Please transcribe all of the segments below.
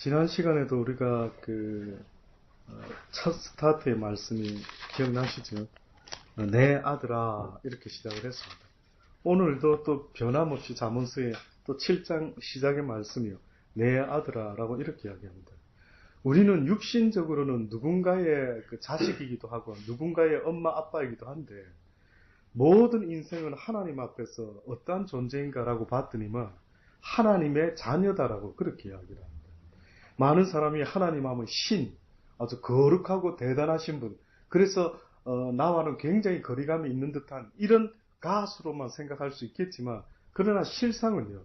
지난 시간에도 우리가 첫 스타트의 말씀이 기억나시죠? 내 아들아 이렇게 시작을 했습니다. 오늘도 또 변함없이 잠언서의 또 7장 시작의 말씀이요. 내 아들아 라고 이렇게 이야기합니다. 우리는 육신적으로는 누군가의 자식이기도 하고 누군가의 엄마 아빠이기도 한데 모든 인생은 하나님 앞에서 어떠한 존재인가라고 봤더니만 하나님의 자녀다라고 그렇게 이야기를 합니다. 많은 사람이 하나님 하면 신, 아주 거룩하고 대단하신 분, 그래서 나와는 굉장히 거리감이 있는 듯한 이런 가수로만 생각할 수 있겠지만, 그러나 실상은요,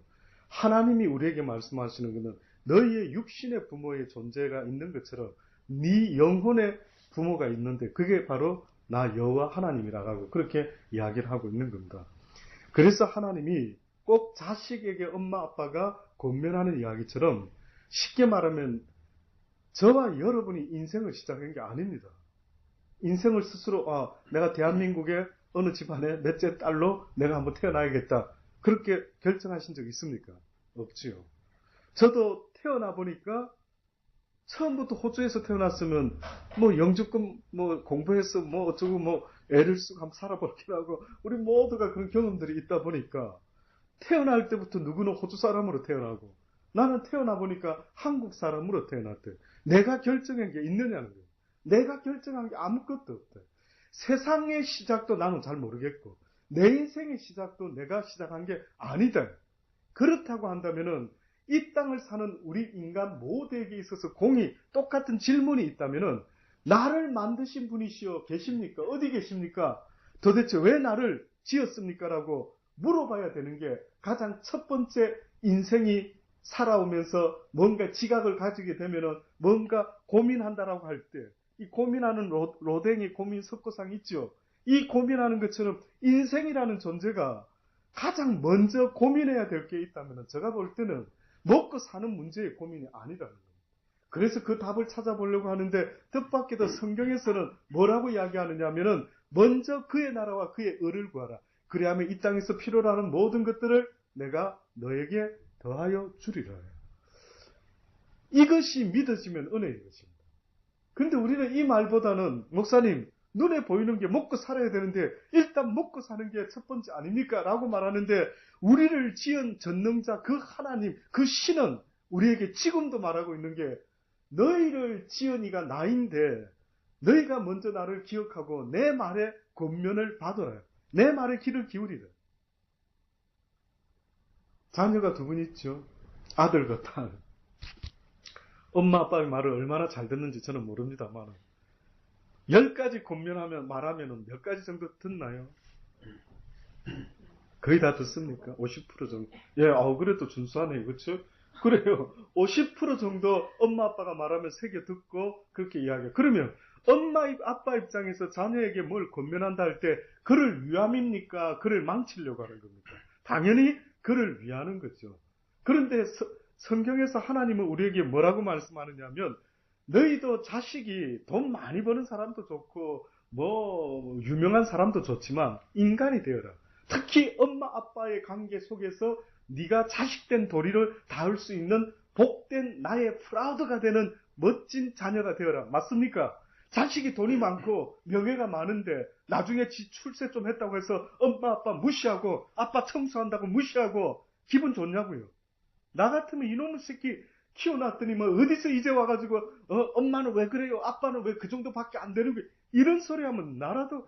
하나님이 우리에게 말씀하시는 것은 너희의 육신의 부모의 존재가 있는 것처럼 네 영혼의 부모가 있는데 그게 바로 나 여호와 하나님이라고 그렇게 이야기를 하고 있는 겁니다. 그래서 하나님이 꼭 자식에게 엄마 아빠가 권면하는 이야기처럼 쉽게 말하면 저와 여러분이 인생을 시작한 게 아닙니다. 인생을 스스로 내가 대한민국의 어느 집안의 넷째 딸로 내가 한번 태어나야겠다. 그렇게 결정하신 적 있습니까? 없지요. 저도 태어나 보니까 처음부터 호주에서 태어났으면 영주권 공부해서 어쩌고 애를 쓰고 한번 살아볼기라고 우리 모두가 그런 경험들이 있다 보니까 태어날 때부터 누구는 호주 사람으로 태어나고 나는 태어나 보니까 한국 사람으로 태어났대. 내가 결정한 게 있느냐는 거예요. 내가 결정한 게 아무것도 없대. 세상의 시작도 나는 잘 모르겠고 내 인생의 시작도 내가 시작한 게 아니다. 그렇다고 한다면은 이 땅을 사는 우리 인간 모두에게 있어서 똑같은 질문이 있다면은 나를 만드신 분이시여 계십니까? 어디 계십니까? 도대체 왜 나를 지었습니까? 라고 물어봐야 되는 게 가장 첫 번째 인생이 살아오면서 뭔가 지각을 가지게 되면은 뭔가 고민한다라고 할 때 이 고민하는 로댕이 고민 석고상 있죠. 이 고민하는 것처럼 인생이라는 존재가 가장 먼저 고민해야 될 게 있다면 제가 볼 때는 먹고 사는 문제의 고민이 아니라는 거예요. 그래서 그 답을 찾아보려고 하는데 뜻밖에도 성경에서는 뭐라고 이야기하느냐 하면은 먼저 그의 나라와 그의 의를 구하라. 그리하면 이 땅에서 필요로 하는 모든 것들을 내가 너에게 더하여 주리라. 이것이 믿어지면 은혜인 것입니다. 근데 우리는 이 말보다는 목사님 눈에 보이는 게 먹고 살아야 되는데 일단 먹고 사는 게 첫 번째 아닙니까? 라고 말하는데 우리를 지은 전능자 그 하나님 그 신은 우리에게 지금도 말하고 있는 게 너희를 지은 이가 나인데 너희가 먼저 나를 기억하고 내 말에 권면을 받아라. 내 말에 귀를 기울이라. 자녀가 두 분 있죠. 아들과 딸. 엄마 아빠의 말을 얼마나 잘 듣는지 저는 모릅니다만 10가지 권면하면 말하면 몇 가지 정도 듣나요? 거의 다 듣습니까? 50% 정도. 예, 그래도 준수하네요. 그렇죠? 그래요. 50% 정도 엄마 아빠가 말하면 새겨 듣고 그렇게 이야기해요. 그러면 엄마 아빠 입장에서 자녀에게 뭘 권면한다 할 때 그를 위함입니까? 그를 망치려고 하는 겁니까? 당연히 그를 위하는 거죠. 그런데 성경에서 하나님은 우리에게 뭐라고 말씀하느냐면 너희도 자식이 돈 많이 버는 사람도 좋고 유명한 사람도 좋지만 인간이 되어라. 특히 엄마 아빠의 관계 속에서 네가 자식된 도리를 닿을 수 있는 복된 나의 프라우드가 되는 멋진 자녀가 되어라. 맞습니까? 자식이 돈이 많고 명예가 많은데 나중에 지 출세 좀 했다고 해서 엄마 아빠 무시하고 아빠 청소한다고 무시하고 기분 좋냐고요. 나 같으면 이놈의 새끼 키워놨더니 어디서 이제 와가지고 엄마는 왜 그래요? 아빠는 왜 그 정도밖에 안 되는 거예요? 이런 소리 하면 나라도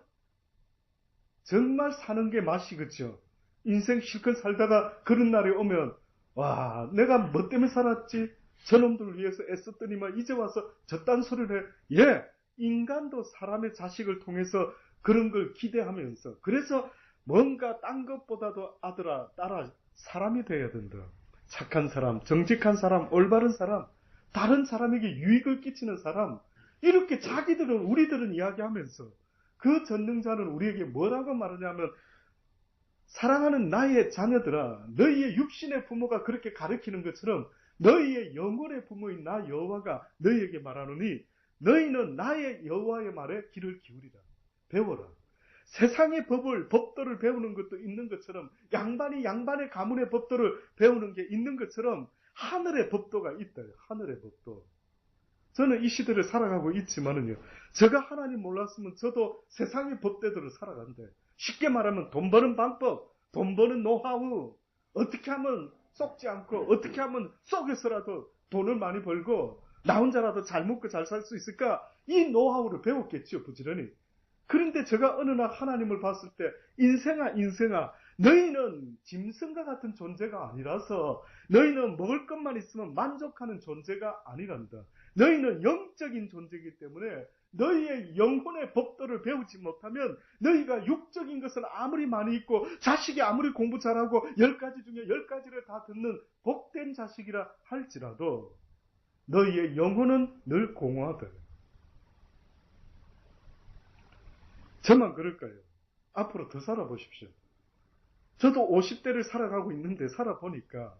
정말 사는 게 맛이 그죠. 인생 실컷 살다가 그런 날이 오면 와 내가 뭐 때문에 살았지? 저놈들을 위해서 애썼더니만 이제 와서 저딴 소리를 해. 예, 인간도 사람의 자식을 통해서 그런 걸 기대하면서 그래서 뭔가 딴 것보다도 아들아 딸아 사람이 돼야 된다. 착한 사람, 정직한 사람, 올바른 사람, 다른 사람에게 유익을 끼치는 사람 이렇게 우리들은 이야기하면서 그 전능자는 우리에게 뭐라고 말하냐면 사랑하는 나의 자녀들아 너희의 육신의 부모가 그렇게 가르치는 것처럼 너희의 영혼의 부모인 나 여호와가 너희에게 말하노니 너희는 나의 여호와의 말에 귀를 기울이라. 배워라. 세상의 법도를 배우는 것도 있는 것처럼 양반이 양반의 가문의 법도를 배우는 게 있는 것처럼 하늘의 법도가 있다. 하늘의 법도. 저는 이 시대를 살아가고 있지만은요, 제가 하나님 몰랐으면 저도 세상의 법대로 살아간대. 쉽게 말하면 돈 버는 방법, 돈 버는 노하우, 어떻게 하면 썩지 않고, 어떻게 하면 썩여서라도 돈을 많이 벌고, 나 혼자라도 잘 먹고 잘 살 수 있을까? 이 노하우를 배웠겠죠, 부지런히. 그런데 제가 어느 날 하나님을 봤을 때, 인생아, 너희는 짐승과 같은 존재가 아니라서, 너희는 먹을 것만 있으면 만족하는 존재가 아니란다. 너희는 영적인 존재이기 때문에 너희의 영혼의 법도를 배우지 못하면 너희가 육적인 것은 아무리 많이 있고 자식이 아무리 공부 잘하고 10가지 중에 10가지를 다 듣는 복된 자식이라 할지라도 너희의 영혼은 늘 공허하다. 저만 그럴까요? 앞으로 더 살아보십시오. 저도 50대를 살아가고 있는데 살아보니까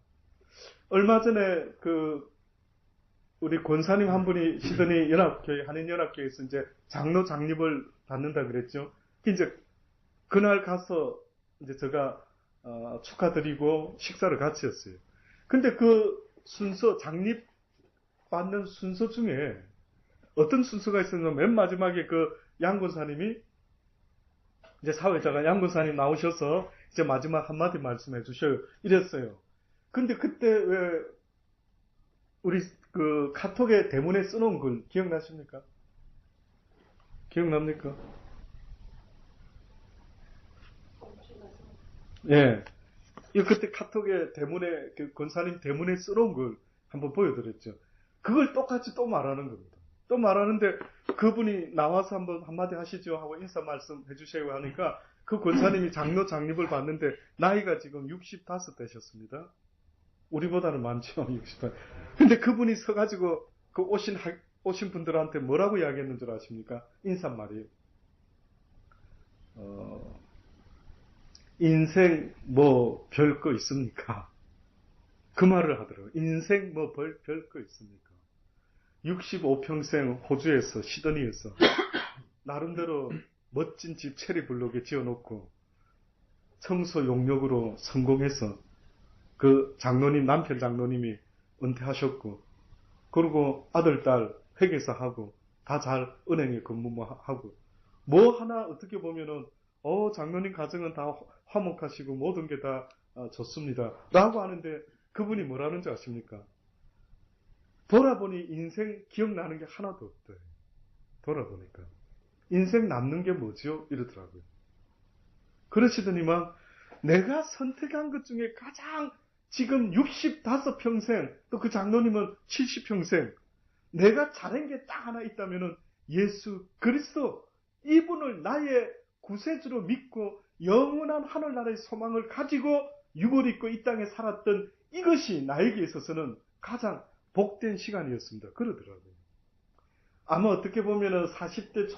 얼마 전에 우리 권사님 한 분이 시드니 연합교회, 한인연합교회에서 이제 장로 장립을 받는다 그랬죠. 이제 그날 가서 이제 제가 축하드리고 식사를 같이 했어요. 근데 그 순서, 장립 받는 순서 중에 어떤 순서가 있었냐면 맨 마지막에 그 양권사님이 이제 사회자가 양권사님 나오셔서 이제 마지막 한마디 말씀해 주셔요. 이랬어요. 근데 그때 왜 우리 그 카톡에 대문에 써놓은 글 기억나십니까? 기억납니까? 예. 이 그때 카톡에 대문에 그 권사님 대문에 써놓은 글 한번 보여드렸죠. 그걸 똑같이 또 말하는 겁니다. 또 말하는데 그분이 나와서 한번 한마디 하시죠 하고 인사 말씀 해주시고 하니까 그 권사님이 장로 장립을 받는데 나이가 지금 65 되셨습니다. 우리보다는 많죠, 60살. 근데 그분이 서가지고 그 오신 분들한테 뭐라고 이야기했는 줄 아십니까? 인사말이에요. 인생 뭐 별거 있습니까? 그 말을 하더라고요. 인생 뭐 별거 있습니까? 65평생 호주에서, 시드니에서 나름대로 멋진 집 체리블록에 지어놓고 청소 용역으로 성공해서 그 장로님, 남편 장로님이 은퇴하셨고, 그리고 아들, 딸 회계사 하고, 다 잘 은행에 근무하고, 뭐 하나 어떻게 보면은, 장로님 가정은 다 화목하시고, 모든 게 다 좋습니다. 라고 하는데, 그분이 뭐라는지 아십니까? 돌아보니 인생 기억나는 게 하나도 없대. 돌아보니까. 인생 남는 게 뭐죠? 이러더라고요. 그러시더니만, 내가 선택한 것 중에 가장 지금 65평생, 또 그 장로님은 70평생, 내가 잘한 게 딱 하나 있다면은 예수 그리스도, 이분을 나의 구세주로 믿고 영원한 하늘나라의 소망을 가지고 육을 입고 이 땅에 살았던 이것이 나에게 있어서는 가장 복된 시간이었습니다. 그러더라고요. 아마 어떻게 보면은 40대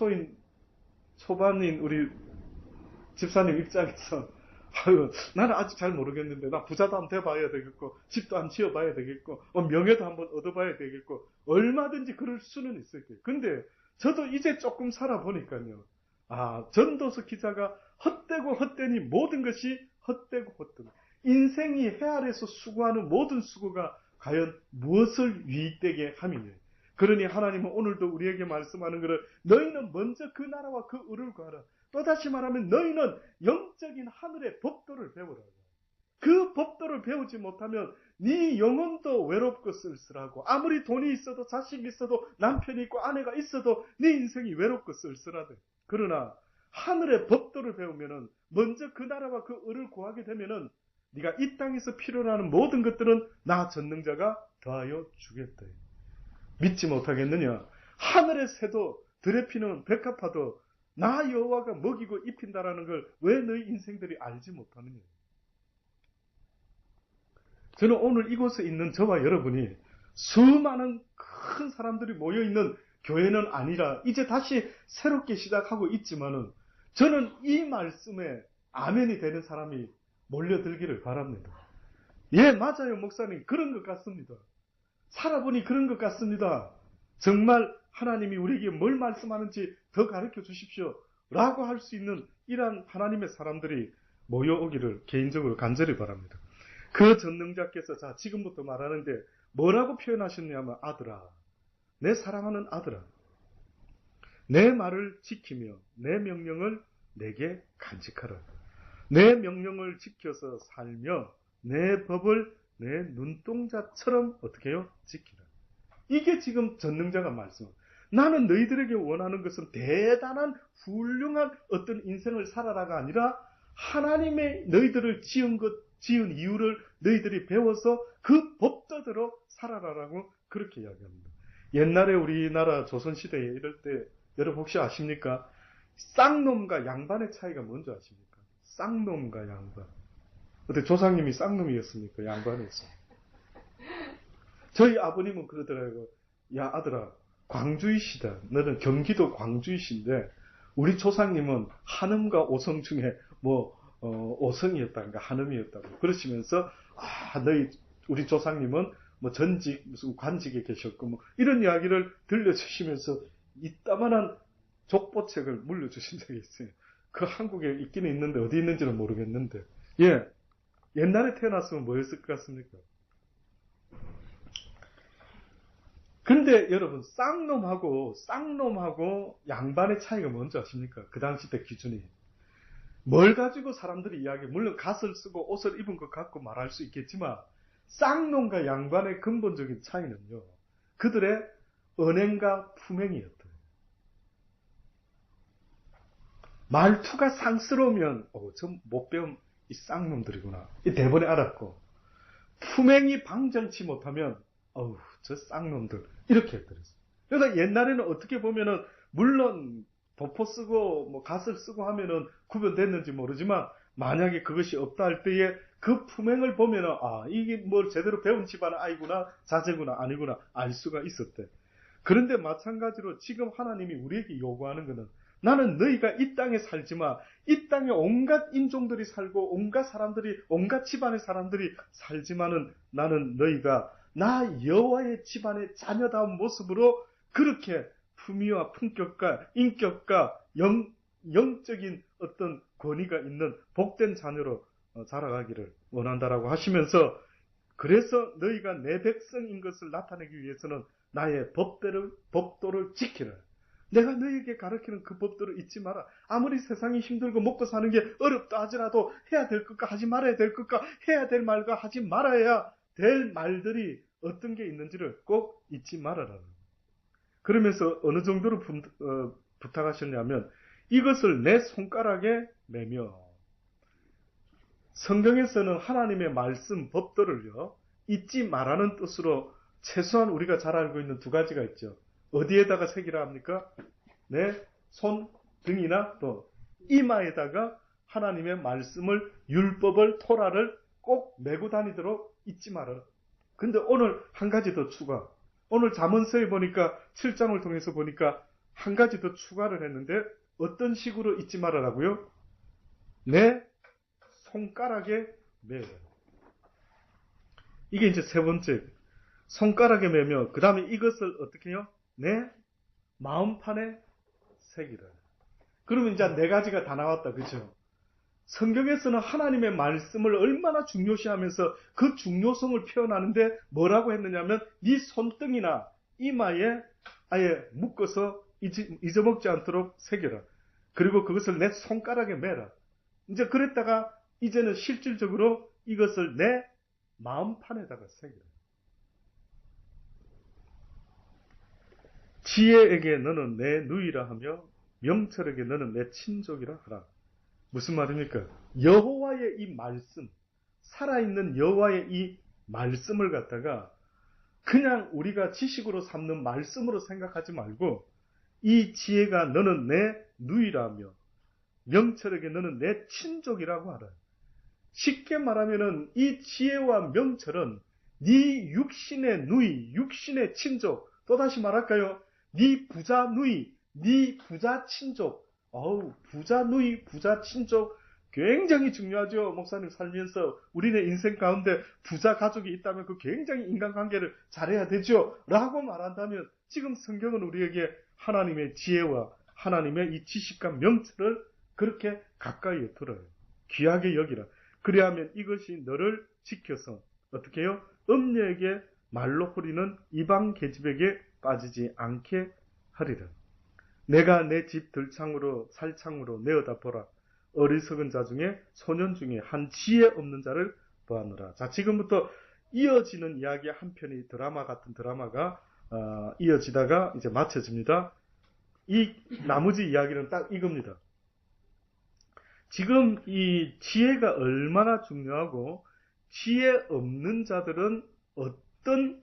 초반인 우리 집사님 입장에서 아유, 나는 아직 잘 모르겠는데, 나 부자도 한번 돼봐야 되겠고, 집도 한번 지어봐야 되겠고, 명예도 한번 얻어봐야 되겠고, 얼마든지 그럴 수는 있을 거예요. 근데, 저도 이제 조금 살아보니까요. 전도서 기자가 헛되고 헛되니 모든 것이 헛되고 헛되고, 인생이 해 아래서 수고하는 모든 수고가 과연 무엇을 유익되게 함이냐. 그러니 하나님은 오늘도 우리에게 말씀하는 것을 너희는 먼저 그 나라와 그 의를 구하라. 또다시 말하면 너희는 영적인 하늘의 법도를 배우라. 그 법도를 배우지 못하면 네 영혼도 외롭고 쓸쓸하고 아무리 돈이 있어도 자식이 있어도 남편이 있고 아내가 있어도 네 인생이 외롭고 쓸쓸하대. 그러나 하늘의 법도를 배우면은 먼저 그 나라와 그 의를 구하게 되면은 네가 이 땅에서 필요로 하는 모든 것들은 나 전능자가 더하여 주겠다. 믿지 못하겠느냐? 하늘의 새도 들에 피는 백합화도 나 여호와가 먹이고 입힌다라는 걸 왜 너희 인생들이 알지 못하느냐? 저는 오늘 이곳에 있는 저와 여러분이 수많은 큰 사람들이 모여있는 교회는 아니라 이제 다시 새롭게 시작하고 있지만은 저는 이 말씀에 아멘이 되는 사람이 몰려들기를 바랍니다. 예, 맞아요, 목사님. 그런 것 같습니다. 살아보니 그런 것 같습니다. 정말 하나님이 우리에게 뭘 말씀하는지 더 가르쳐 주십시오. 라고 할 수 있는 이러한 하나님의 사람들이 모여오기를 개인적으로 간절히 바랍니다. 그 전능자께서 자 지금부터 말하는데 뭐라고 표현하셨냐면 아들아, 내 사랑하는 아들아, 내 말을 지키며 내 명령을 내게 간직하라. 내 명령을 지켜서 살며 내 법을 내 눈동자처럼 어떻게 해요? 지키라. 이게 지금 전능자가 말씀합니다. 나는 너희들에게 원하는 것은 대단한 훌륭한 어떤 인생을 살아라가 아니라 하나님의 너희들을 지은 이유를 너희들이 배워서 그 법도대로 살아라라고 그렇게 이야기합니다. 옛날에 우리나라 조선시대에 이럴 때 여러분 혹시 아십니까? 쌍놈과 양반의 차이가 뭔지 아십니까? 쌍놈과 양반. 어때 조상님이 쌍놈이었습니까? 양반이었습니까? 저희 아버님은 그러더라고요. 야 아들아, 광주이시다. 너는 경기도 광주이신데 우리 조상님은 한음과 오성 중에 오성이었다든가 한음이었다고 그러시면서 우리 조상님은 전직 무슨 관직에 계셨고 이런 이야기를 들려주시면서 이따만한 족보책을 물려주신 적이 있어요. 그 한국에 있기는 있는데 어디 있는지는 모르겠는데 옛날에 태어났으면 뭐였을 것 같습니까? 근데 여러분 쌍놈하고 양반의 차이가 뭔지 아십니까? 그 당시 때 기준이 뭘 가지고 사람들이 물론 갓을 쓰고 옷을 입은 것 갖고 말할 수 있겠지만 쌍놈과 양반의 근본적인 차이는요, 그들의 언행과 품행이었다. 말투가 쌍스러우면 저 못 배운 이 쌍놈들이구나 이 대번에 알았고, 품행이 방정치 못하면 저 쌍놈들 이렇게 했더랬어요. 그래서 옛날에는 어떻게 보면은 물론 도포 쓰고 갓을 쓰고 하면은 구별됐는지 모르지만 만약에 그것이 없다 할 때에 그 품행을 보면은 이게 제대로 배운 집안 아이구나 자제구나 아니구나 알 수가 있었대. 그런데 마찬가지로 지금 하나님이 우리에게 요구하는 것은 나는 너희가 이 땅에 살지만 이 땅에 온갖 인종들이 살고 온갖 사람들이 온갖 집안의 사람들이 살지만은 나는 너희가 나 여호와의 집안의 자녀다운 모습으로 그렇게 품위와 품격과 인격과 영적인 어떤 권위가 있는 복된 자녀로 자라가기를 원한다라고 하시면서 그래서 너희가 내 백성인 것을 나타내기 위해서는 나의 법도를 지키라. 내가 너희에게 가르치는 그 법도를 잊지 마라. 아무리 세상이 힘들고 먹고 사는 게 어렵다 하더라도 해야 될 것과 하지 말아야 될 것과 해야 될 말과 하지 말아야 될 말들이 어떤 게 있는지를 꼭 잊지 말아라. 그러면서 어느 정도로 부탁하셨냐면 이것을 내 손가락에 매며, 성경에서는 하나님의 말씀 법도를요 잊지 말라는 뜻으로 최소한 우리가 잘 알고 있는 두 가지가 있죠. 어디에다가 새기라 합니까? 내 손등이나 또 이마에다가 하나님의 말씀을, 율법을, 토라를 꼭 메고 다니도록 잊지 말아라. 근데 오늘 한 가지 더 추가. 오늘 잠언서에 보니까 7장을 통해서 보니까 한 가지 더 추가를 했는데 어떤 식으로 잊지 말아라고요? 내 손가락에 매라. 이게 이제 세 번째. 손가락에 매며 그 다음에 이것을 어떻게 해요? 내 마음판에 새기라. 그러면 이제 네 가지가 다 나왔다. 그렇죠? 성경에서는 하나님의 말씀을 얼마나 중요시하면서 그 중요성을 표현하는데 뭐라고 했느냐면 네 손등이나 이마에 아예 묶어서 잊어먹지 않도록 새겨라. 그리고 그것을 내 손가락에 매라. 이제 그랬다가 이제는 실질적으로 이것을 내 마음판에다가 새겨라. 지혜에게 너는 내 누이라 하며 명철에게 너는 내 친족이라 하라. 무슨 말입니까? 여호와의 이 말씀, 살아있는 여호와의 이 말씀을 갖다가 그냥 우리가 지식으로 삼는 말씀으로 생각하지 말고 이 지혜가 너는 내 누이라며 명철에게 너는 내 친족이라고 하라. 쉽게 말하면은 이 지혜와 명철은 네 육신의 누이, 육신의 친족, 또다시 말할까요? 네 부자 누이, 네 부자 친족. 부자 누이, 부자 친족 굉장히 중요하죠. 목사님 살면서 우리네 인생 가운데 부자 가족이 있다면 그 굉장히 인간관계를 잘해야 되죠. 라고 말한다면 지금 성경은 우리에게 하나님의 지혜와 하나님의 이 지식과 명철을 그렇게 가까이에 들어요. 귀하게 여기라. 그리하면 이것이 너를 지켜서 어떻게 해요? 음녀에게 말로 호리는 이방 계집에게 빠지지 않게 하리라. 내가 내 집 들창으로 살창으로 내어다 보라. 어리석은 자 중에 소년 중에 한 지혜 없는 자를 보았노라. 자, 지금부터 이어지는 이야기 한 편이 드라마 같은 드라마가 이어지다가 이제 마쳐집니다. 이 나머지 이야기는 딱 이겁니다. 지금 이 지혜가 얼마나 중요하고 지혜 없는 자들은 어떤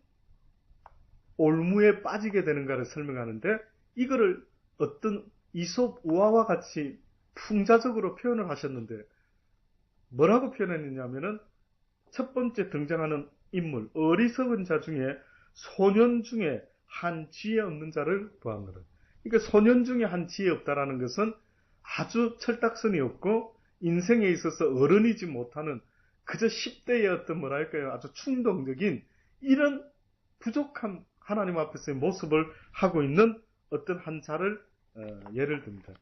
올무에 빠지게 되는가를 설명하는데 이거를 어떤 이솝 우화와 같이 풍자적으로 표현을 하셨는데 뭐라고 표현했느냐면은 첫 번째 등장하는 인물 어리석은 자 중에 소년 중에 한 지혜 없는 자를 보았노라. 그러니까 소년 중에 한 지혜 없다라는 것은 아주 철딱선이 없고 인생에 있어서 어른이지 못하는 그저 10대의 어떤 뭐랄까요 아주 충동적인 이런 부족한 하나님 앞에서의 모습을 하고 있는 어떤 한 자를 예를 듭니다.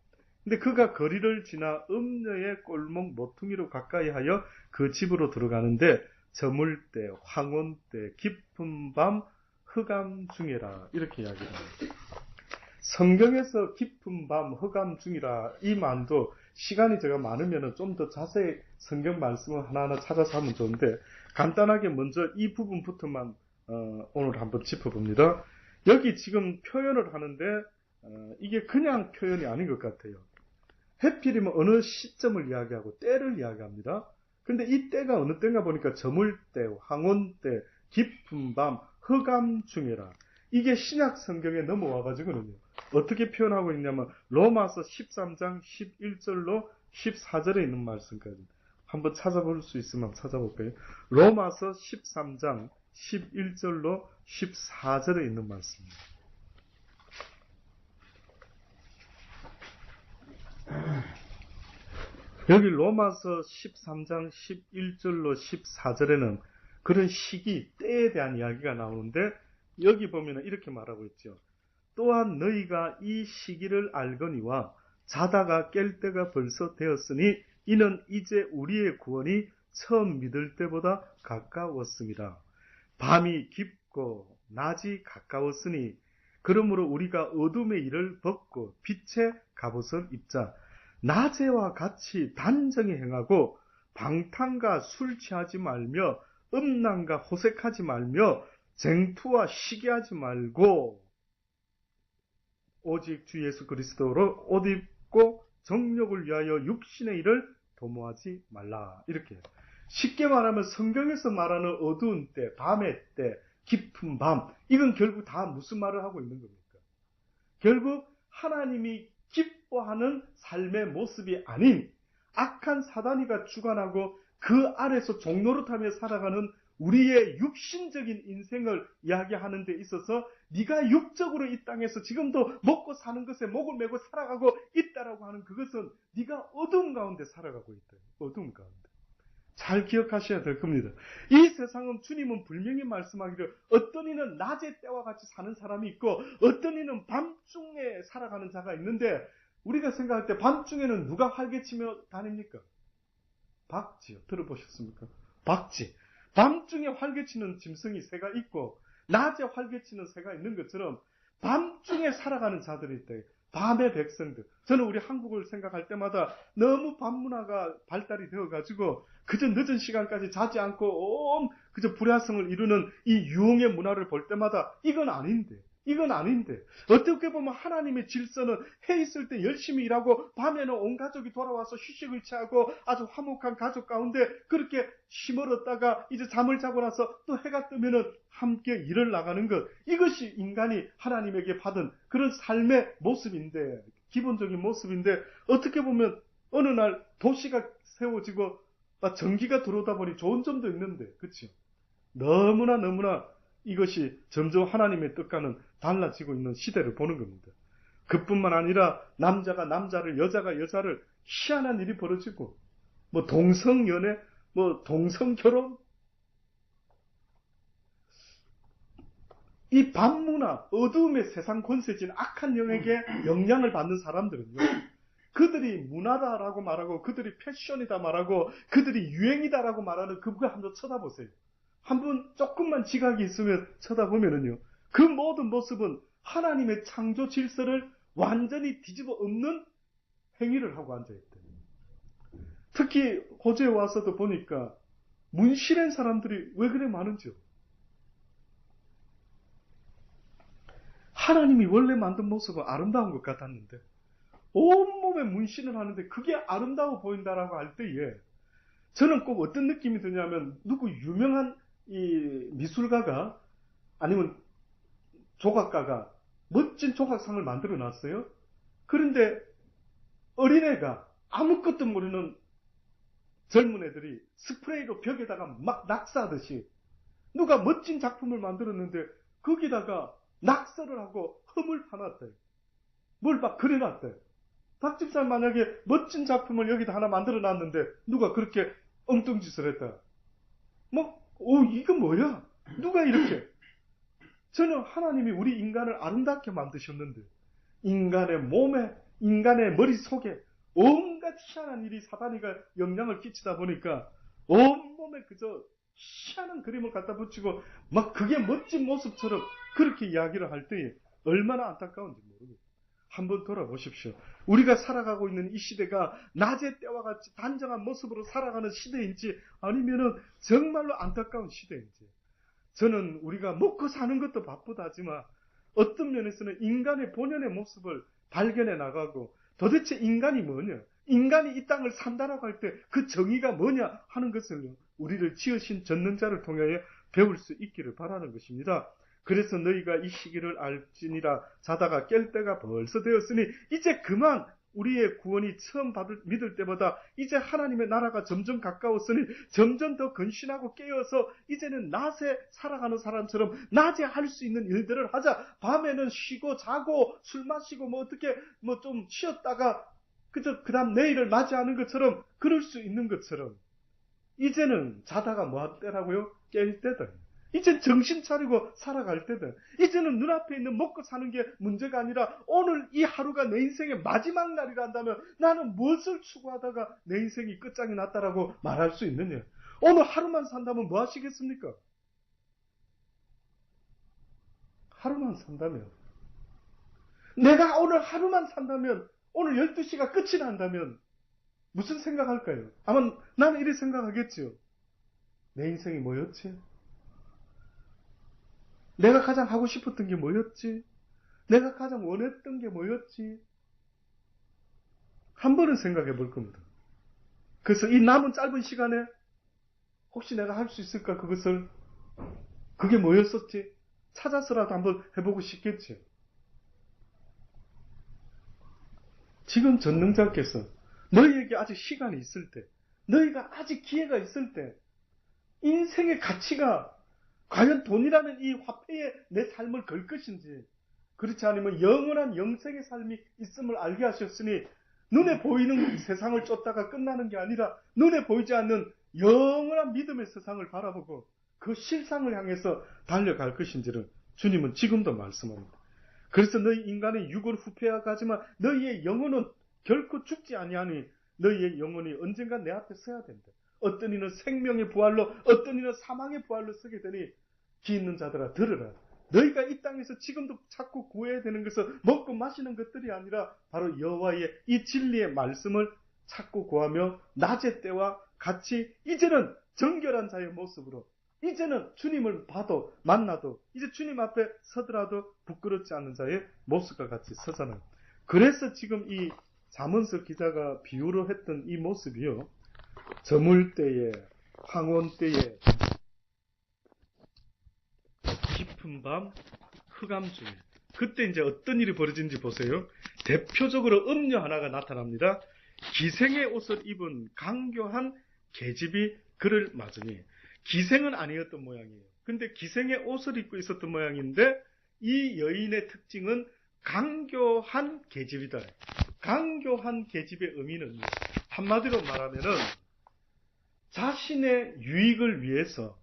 근데 그가 거리를 지나 음녀의 골목 모퉁이로 가까이 하여 그 집으로 들어가는데 저물 때, 황혼 때, 깊은 밤, 흑암 중이라 이렇게 이야기합니다. 성경에서 깊은 밤, 흑암 중이라 이 말도 시간이 제가 많으면 좀 더 자세히 성경 말씀을 하나하나 찾아서 하면 좋은데 간단하게 먼저 이 부분부터만 오늘 한번 짚어봅니다. 여기 지금 표현을 하는데 이게 그냥 표현이 아닌 것 같아요. 해필이면 어느 시점을 이야기하고 때를 이야기합니다. 근데 이 때가 어느 때인가 보니까 저물 때, 황혼 때, 깊은 밤, 흑암 중이라. 이게 신약 성경에 넘어와가지고는요. 어떻게 표현하고 있냐면 로마서 13장 11절로 14절에 있는 말씀까지 한번 찾아볼 수 있으면 찾아볼까요? 로마서 13장 11절로 14절에 있는 말씀입니다. 여기 로마서 13장 11절로 14절에는 그런 시기, 때에 대한 이야기가 나오는데 여기 보면 이렇게 말하고 있죠. 또한 너희가 이 시기를 알거니와 자다가 깰 때가 벌써 되었으니 이는 이제 우리의 구원이 처음 믿을 때보다 가까웠습니다. 밤이 깊고 낮이 가까웠으니 그러므로 우리가 어둠의 일을 벗고 빛의 갑옷을 입자. 낮에와 같이 단정히 행하고 방탕과 술 취하지 말며 음란과 호색하지 말며 쟁투와 시기하지 말고 오직 주 예수 그리스도로 옷 입고 정욕을 위하여 육신의 일을 도모하지 말라. 이렇게 쉽게 말하면 성경에서 말하는 어두운 때, 밤의 때, 깊은 밤 이건 결국 다 무슨 말을 하고 있는 겁니까? 결국 하나님이 기뻐하는 삶의 모습이 아닌 악한 사단이가 주관하고 그 아래서 종노릇하며 살아가는 우리의 육신적인 인생을 이야기하는 데 있어서 네가 육적으로 이 땅에서 지금도 먹고 사는 것에 목을 메고 살아가고 있다라고 하는 그것은 네가 어둠 가운데 살아가고 있다. 어둠 가운데. 잘 기억하셔야 될 겁니다. 이 세상은 주님은 분명히 말씀하기를 어떤 이는 낮의 때와 같이 사는 사람이 있고 어떤 이는 밤중에 살아가는 자가 있는데 우리가 생각할 때 밤중에는 누가 활개치며 다닙니까? 박쥐요. 들어보셨습니까? 박쥐. 밤중에 활개치는 짐승이 새가 있고 낮에 활개치는 새가 있는 것처럼 밤중에 살아가는 자들이 있다. 밤의 백성들. 저는 우리 한국을 생각할 때마다 너무 밤 문화가 발달이 되어가지고 그저 늦은 시간까지 자지 않고 그저 불야성을 이루는 이 유흥의 문화를 볼 때마다 이건 아닌데 어떻게 보면 하나님의 질서는 해 있을 때 열심히 일하고 밤에는 온 가족이 돌아와서 휴식을 취하고 아주 화목한 가족 가운데 그렇게 시멀었다가 이제 잠을 자고 나서 또 해가 뜨면은 함께 일을 나가는 것 이것이 인간이 하나님에게 받은 그런 삶의 모습인데 기본적인 모습인데 어떻게 보면 어느 날 도시가 세워지고 전기가 들어오다 보니 좋은 점도 있는데 그렇죠? 너무나 이것이 점점 하나님의 뜻과는 달라지고 있는 시대를 보는 겁니다. 그뿐만 아니라 남자가 남자를 여자가 여자를 희한한 일이 벌어지고 뭐 동성연애 뭐 동성결혼 이 밤문화 어두움의 세상 권세진 악한 영에게 영향을 받는 사람들은요 그들이 문화다라고 말하고 그들이 패션이다 말하고 그들이 유행이다라고 말하는 그분을 한번 쳐다보세요. 한번 조금만 지각이 있으면 쳐다보면은요. 그 모든 모습은 하나님의 창조 질서를 완전히 뒤집어 엎는 행위를 하고 앉아있대요. 특히 호주에 와서도 보니까 문신한 사람들이 왜 그래 많은지요. 하나님이 원래 만든 모습은 아름다운 것 같았는데 온몸에 문신을 하는데 그게 아름다워 보인다라고 할 때에 저는 꼭 어떤 느낌이 드냐면 누구 유명한 이 미술가가 아니면 조각가가 멋진 조각상을 만들어 놨어요. 그런데 어린애가 아무것도 모르는 젊은 애들이 스프레이로 벽에다가 막 낙서하듯이 누가 멋진 작품을 만들었는데 거기다가 낙서를 하고 흠을 파놨대요. 뭘 막 그려놨대요. 박 집사님 만약에 멋진 작품을 여기다 하나 만들어 놨는데 누가 그렇게 엉뚱짓을 했다. 이거 뭐야? 누가 이렇게? 저는 하나님이 우리 인간을 아름답게 만드셨는데 인간의 몸에, 인간의 머릿속에 온갖 희한한 일이 사단이가 영향을 끼치다 보니까 온몸에 그저 희한한 그림을 갖다 붙이고 막 그게 멋진 모습처럼 그렇게 이야기를 할 때에 얼마나 안타까운지 모르겠어요. 한번 돌아보십시오. 우리가 살아가고 있는 이 시대가 낮의 때와 같이 단정한 모습으로 살아가는 시대인지 아니면은 정말로 안타까운 시대인지. 저는 우리가 먹고 사는 것도 바쁘다지만 어떤 면에서는 인간의 본연의 모습을 발견해 나가고 도대체 인간이 뭐냐? 인간이 이 땅을 산다라고 할 때 그 정의가 뭐냐 하는 것을 우리를 지으신 전능자를 통하여 배울 수 있기를 바라는 것입니다. 그래서 너희가 이 시기를 알지니라 자다가 깰 때가 벌써 되었으니 이제 그만 우리의 구원이 처음 믿을 때보다 이제 하나님의 나라가 점점 가까웠으니 점점 더 근신하고 깨어서 이제는 낮에 살아가는 사람처럼 낮에 할 수 있는 일들을 하자. 밤에는 쉬고 자고 술 마시고 어떻게 좀 쉬었다가 그저 그다음 내일을 맞이하는 것처럼 그럴 수 있는 것처럼 이제는 자다가 뭐 할 때라고요? 깰 때다. 이젠 정신 차리고 살아갈 때다. 이제는 눈앞에 있는 먹고 사는 게 문제가 아니라 오늘 이 하루가 내 인생의 마지막 날이라 한다면 나는 무엇을 추구하다가 내 인생이 끝장이 났다라고 말할 수 있느냐. 오늘 하루만 산다면 뭐 하시겠습니까? 하루만 산다면 내가 오늘 하루만 산다면 오늘 12시가 끝이 난다면 무슨 생각할까요? 아마 나는 이렇게 생각하겠지요. 내 인생이 뭐였지? 내가 가장 하고 싶었던 게 뭐였지? 내가 가장 원했던 게 뭐였지? 한 번은 생각해 볼 겁니다. 그래서 이 남은 짧은 시간에 혹시 내가 할 수 있을까 그것을 그게 뭐였었지? 찾아서라도 한번 해보고 싶겠지. 지금 전능자께서 너희에게 아직 시간이 있을 때 너희가 아직 기회가 있을 때 인생의 가치가 과연 돈이라는 이 화폐에 내 삶을 걸 것인지 그렇지 않으면 영원한 영생의 삶이 있음을 알게 하셨으니 눈에 보이는 세상을 쫓다가 끝나는 게 아니라 눈에 보이지 않는 영원한 믿음의 세상을 바라보고 그 실상을 향해서 달려갈 것인지를 주님은 지금도 말씀합니다. 그래서 너희 인간의 육을 후패하가지만 너희의 영혼은 결코 죽지 아니하니 너희의 영혼이 언젠가 내 앞에 서야 된다. 어떤 이는 생명의 부활로 어떤 이는 사망의 부활로 서게 되니 귀 있는 자들아 들으라. 너희가 이 땅에서 지금도 찾고 구해야 되는 것은 먹고 마시는 것들이 아니라 바로 여호와의 이 진리의 말씀을 찾고 구하며 낮의 때와 같이 이제는 정결한 자의 모습으로 이제는 주님을 봐도 만나도 이제 주님 앞에 서더라도 부끄럽지 않은 자의 모습과 같이 서잖아요. 그래서 지금 이 잠언서 기자가 비유로 했던 이 모습이요. 저물 때에 황혼 때에 깊은 밤 흑암 중에 그때 이제 어떤 일이 벌어진지 보세요. 대표적으로 음료 하나가 나타납니다. 기생의 옷을 입은 강교한 계집이 그를 맞으니 기생은 아니었던 모양이에요. 근데 기생의 옷을 입고 있었던 모양인데 이 여인의 특징은 강교한 계집이다. 강교한 계집의 의미는 한마디로 말하면은 자신의 유익을 위해서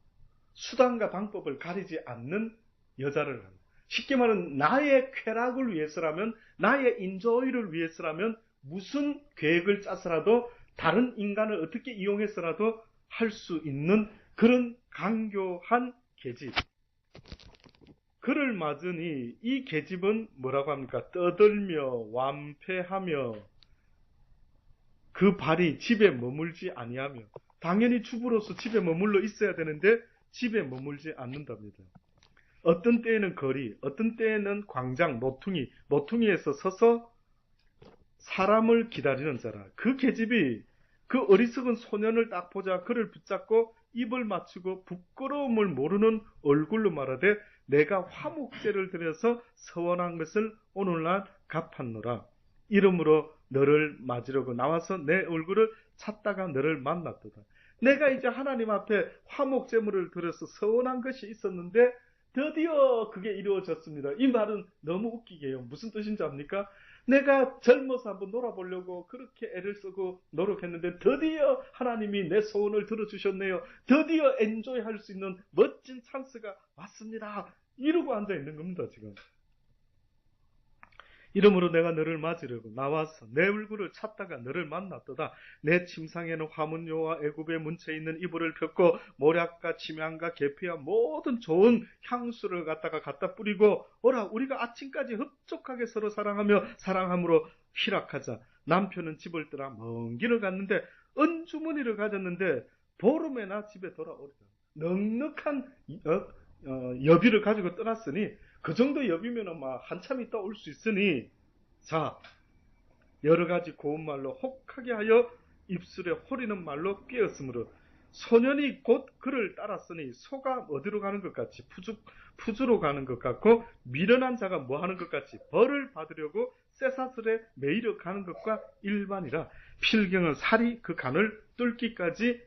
수단과 방법을 가리지 않는 여자를 합니다. 쉽게 말하면 나의 쾌락을 위해서라면 나의 인조이를 위해서라면 무슨 계획을 짜서라도 다른 인간을 어떻게 이용해서라도 할 수 있는 그런 강교한 계집. 그를 맞으니 이 계집은 뭐라고 합니까? 떠들며 완패하며 그 발이 집에 머물지 아니하며, 당연히 주부로서 집에 머물러 있어야 되는데 집에 머물지 않는답니다. 어떤 때에는 거리, 어떤 때에는 광장, 모퉁이에서 서서 사람을 기다리는 자라. 그 계집이 그 어리석은 소년을 딱 보자 그를 붙잡고 입을 맞추고 부끄러움을 모르는 얼굴로 말하되 내가 화목제를 드려서 서원한 것을 오늘날 갚았노라. 이름으로 너를 맞으려고 나와서 내 얼굴을 찾다가 너를 만났도다. 내가 이제 하나님 앞에 화목제물을 드려서 서원한 것이 있었는데 드디어 그게 이루어졌습니다. 이 말은 너무 웃기게 해요. 무슨 뜻인지 압니까? 내가 젊어서 한번 놀아보려고 그렇게 애를 쓰고 노력했는데 드디어 하나님이 내 소원을 들어주셨네요. 드디어 엔조이 할 수 있는 멋진 찬스가 왔습니다. 이러고 앉아있는 겁니다, 지금. 이러므로 내가 너를 맞으려고 나와서 내 얼굴을 찾다가 너를 만났도다. 내 침상에는 화문요와 애굽의 문체에 있는 이불을 폈고 모략과 침향과 계피와 모든 좋은 향수를 갖다 뿌리고 오라 우리가 아침까지 흡족하게 서로 사랑하며 사랑함으로 희락하자. 남편은 집을 떠나 먼 길을 갔는데 은주머니를 가졌는데 보름에나 집에 돌아오리라. 넉넉한 여비를 가지고 떠났으니 그 정도 여비면은 막 한참 있다 올 수 있으니, 자, 여러 가지 고운 말로 혹하게 하여 입술에 호리는 말로 꿰었으므로 소년이 곧 그를 따랐으니 소가 어디로 가는 것 같이 푸주로 가는 것 같고 미련한 자가 뭐 하는 것 같이 벌을 받으려고 쇠사슬에 매이려 가는 것과 일반이라. 필경은 살이 그 간을 뚫기까지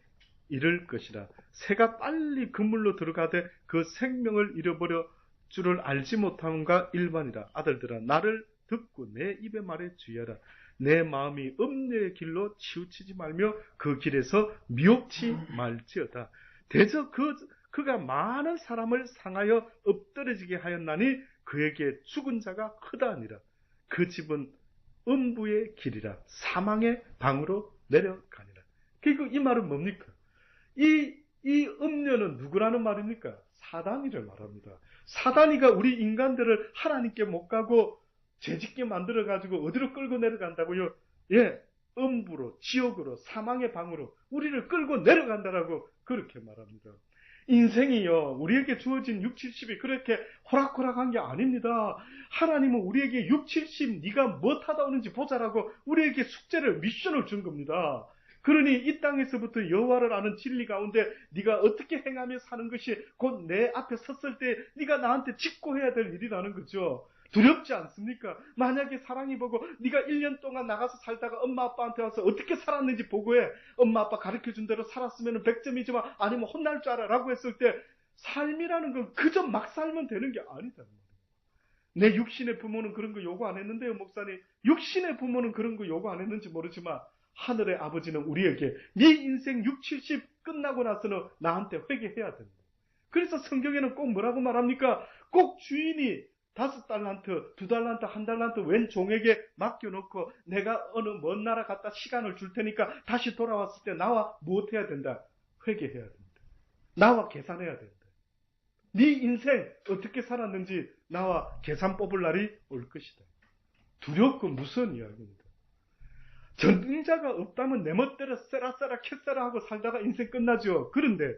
이를 것이라. 새가 빨리 그물로 들어가되 그 생명을 잃어버려 줄을 알지 못함과 일반이라. 아들들아 나를 듣고 내 입의 말에 주의하라. 내 마음이 음녀의 길로 치우치지 말며 그 길에서 미혹치 말지어다. 대저 그가 많은 사람을 상하여 엎드러지게 하였나니 그에게 죽은 자가 크다 아니라. 그 집은 음부의 길이라 사망의 방으로 내려가니라. 그리고 이 말은 뭡니까? 이 음녀는 누구라는 말입니까? 사단이를 말합니다. 사단이가 우리 인간들을 하나님께 못 가고 죄짓게 만들어가지고 어디로 끌고 내려간다고요? 예, 음부로, 지옥으로, 사망의 방으로 우리를 끌고 내려간다라고 그렇게 말합니다. 인생이요, 우리에게 주어진 6, 70이 그렇게 호락호락한 게 아닙니다. 하나님은 우리에게 6, 70 네가 뭐 타다 오는지 보자라고 우리에게 숙제를, 미션을 준 겁니다. 그러니 이 땅에서부터 여호와를 아는 진리 가운데 네가 어떻게 행하며 사는 것이 곧 내 앞에 섰을 때 네가 나한테 직고해야 될 일이라는 거죠. 두렵지 않습니까? 만약에 사랑이 보고 네가 1년 동안 나가서 살다가 엄마 아빠한테 와서 어떻게 살았는지 보고해. 엄마 아빠 가르쳐준 대로 살았으면 100점이지만 아니면 혼날 줄 알아 라고 했을 때 삶이라는 건 그저 막 살면 되는 게 아니다. 내 육신의 부모는 그런 거 요구 안 했는데요, 목사님. 육신의 부모는 그런 거 요구 안 했는지 모르지만 하늘의 아버지는 우리에게 네 인생 6, 70 끝나고 나서는 나한테 회개해야 된다. 그래서 성경에는 꼭 뭐라고 말합니까? 꼭 주인이 5달란트, 2달란트, 1달란트 웬 종에게 맡겨놓고 내가 어느 먼 나라 갔다 시간을 줄 테니까 다시 돌아왔을 때 나와 무엇해야 된다? 회개해야 된다. 나와 계산해야 된다. 네 인생 어떻게 살았는지 나와 계산 뽑을 날이 올 것이다. 두렵고 무서운 이야기입니다. 전능자가 없다면 내 멋대로 쎄라쎄라 캐쎄라 하고 살다가 인생 끝나죠. 그런데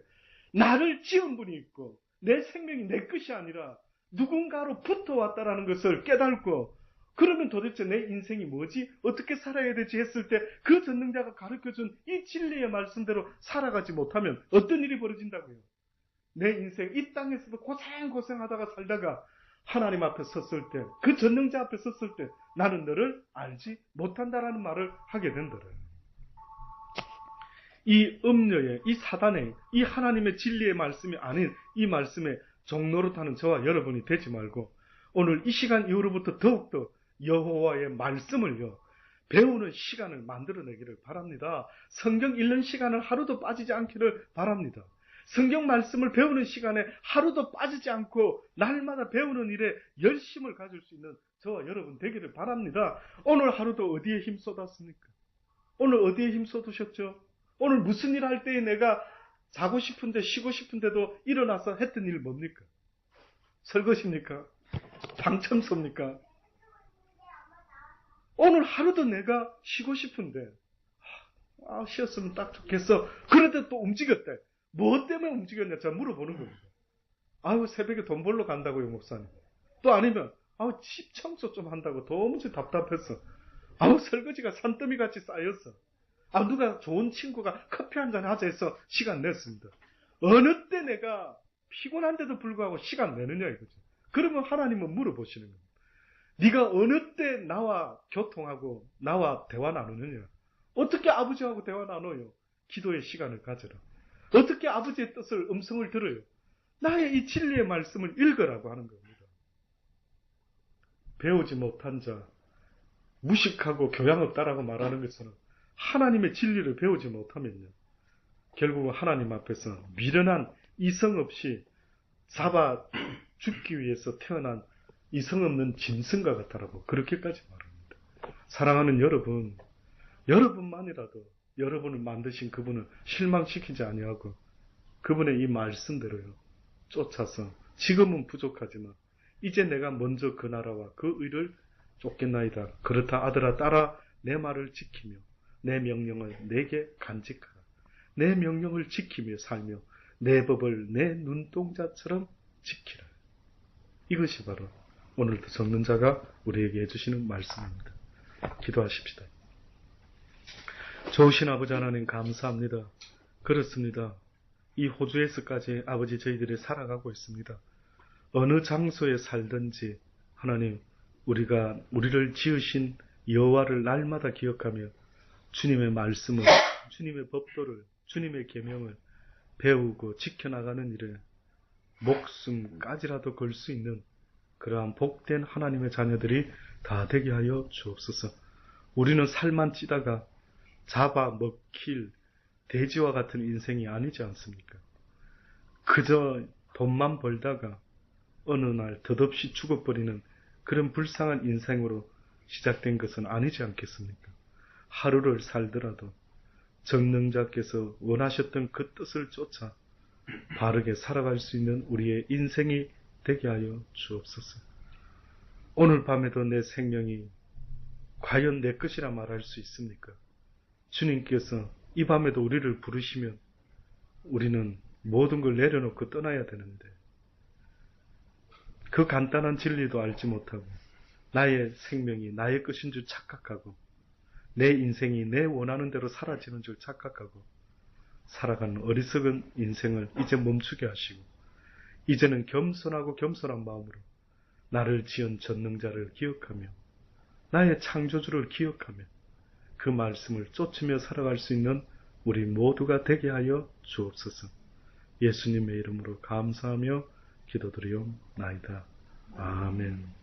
나를 지은 분이 있고 내 생명이 내 것이 아니라 누군가로 붙어왔다라는 것을 깨닫고, 그러면 도대체 내 인생이 뭐지? 어떻게 살아야 되지? 했을 때 그 전능자가 가르쳐준 이 진리의 말씀대로 살아가지 못하면 어떤 일이 벌어진다고요? 내 인생 이 땅에서도 고생하다가 살다가 하나님 앞에 섰을 때, 그 전능자 앞에 섰을 때 나는 너를 알지 못한다라는 말을 하게 된다고요. 이 음녀의, 이 사단의, 이 하나님의 진리의 말씀이 아닌 이 말씀에 종노릇하는 저와 여러분이 되지 말고 오늘 이 시간 이후로부터 더욱더 여호와의 말씀을요 배우는 시간을 만들어내기를 바랍니다. 성경 읽는 시간을 하루도 빠지지 않기를 바랍니다. 성경 말씀을 배우는 시간에 하루도 빠지지 않고 날마다 배우는 일에 열심을 가질 수 있는 저와 여러분 되기를 바랍니다. 오늘 하루도 어디에 힘 쏟았습니까? 오늘 어디에 힘 쏟으셨죠? 오늘 무슨 일 할 때에 내가 자고 싶은데 쉬고 싶은데도 일어나서 했던 일 뭡니까? 설거지입니까? 방청소입니까? 오늘 하루도 내가 쉬고 싶은데 쉬었으면 딱 좋겠어. 그런데 또 움직였대. 뭐 때문에 움직였냐? 제가 물어보는 겁니다. 새벽에 돈 벌러 간다고요, 목사님. 또 아니면 집 청소 좀 한다고 도무지 답답했어. 설거지가 산더미같이 쌓였어. 누가 좋은 친구가 커피 한잔 하자 해서 시간 냈습니다. 어느 때 내가 피곤한데도 불구하고 시간 내느냐 이거죠. 그러면 하나님은 물어보시는 겁니다. 네가 어느 때 나와 교통하고 나와 대화 나누느냐? 어떻게 아버지하고 대화 나눠요? 기도의 시간을 가져라. 어떻게 아버지의 뜻을 음성을 들어요? 나의 이 진리의 말씀을 읽으라고 하는 겁니다. 배우지 못한 자, 무식하고 교양 없다라고 말하는 것은 하나님의 진리를 배우지 못하면요. 결국은 하나님 앞에서 미련한 이성 없이 잡아 죽기 위해서 태어난 이성 없는 짐승과 같다라고 그렇게까지 말합니다. 사랑하는 여러분, 여러분만이라도 여러분을 만드신 그분을 실망시키지 아니하고 그분의 이 말씀대로요. 쫓아서 지금은 부족하지만 이제 내가 먼저 그 나라와 그 의를 쫓겠나이다. 그렇다 아들아 따라 내 말을 지키며 내 명령을 내게 간직하라. 내 명령을 지키며 살며 내 법을 내 눈동자처럼 지키라. 이것이 바로 오늘도 적는 자가 우리에게 해주시는 말씀입니다. 기도하십시다. 좋으신 아버지 하나님 감사합니다. 그렇습니다. 이 호주에서까지 아버지 저희들이 살아가고 있습니다. 어느 장소에 살든지 하나님 우리를 지으신 여호와를 날마다 기억하며 주님의 말씀을, 주님의 법도를, 주님의 계명을 배우고 지켜나가는 일에 목숨까지라도 걸 수 있는 그러한 복된 하나님의 자녀들이 다 되게 하여 주옵소서. 우리는 살만 찌다가 잡아먹힐 돼지와 같은 인생이 아니지 않습니까? 그저 돈만 벌다가 어느 날 덧없이 죽어버리는 그런 불쌍한 인생으로 시작된 것은 아니지 않겠습니까? 하루를 살더라도 정능자께서 원하셨던 그 뜻을 쫓아 바르게 살아갈 수 있는 우리의 인생이 되게 하여 주옵소서. 오늘 밤에도 내 생명이 과연 내 것이라 말할 수 있습니까? 주님께서 이 밤에도 우리를 부르시면 우리는 모든 걸 내려놓고 떠나야 되는데 그 간단한 진리도 알지 못하고 나의 생명이 나의 것인 줄 착각하고 내 인생이 내 원하는 대로 사라지는 줄 착각하고 살아가는 어리석은 인생을 이제 멈추게 하시고 이제는 겸손하고 겸손한 마음으로 나를 지은 전능자를 기억하며 나의 창조주를 기억하며 그 말씀을 쫓으며 살아갈 수 있는 우리 모두가 되게 하여 주옵소서. 예수님의 이름으로 감사하며 기도드리옵나이다. 아멘.